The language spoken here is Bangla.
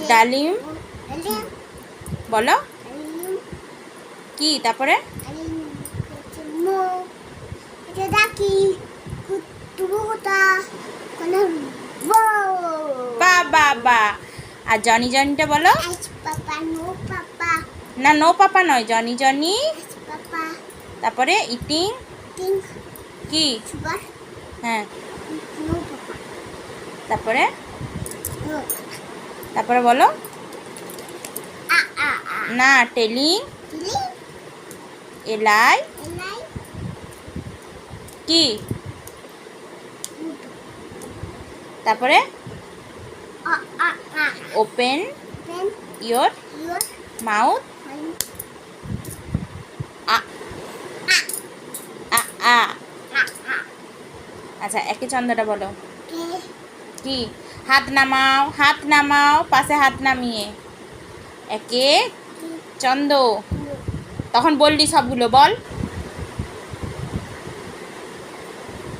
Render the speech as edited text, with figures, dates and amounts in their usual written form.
ডালিম বলো কি তারপরে বাবা বা আর জনি জনিটা বলো না নো পাপা নয় জনি জনি তারপরে ইটিং কি হ্যাঁ তারপরে তারপরে বলো না টেলিং এলাই কি তারপরে ওপেন ইয়োর মাউথ আচ্ছা একে চন্দ্রটা বলো কি হাত নামাও পাশে হাত নামিয়ে একে চন্দ্র তখন বললি সবগুলো বল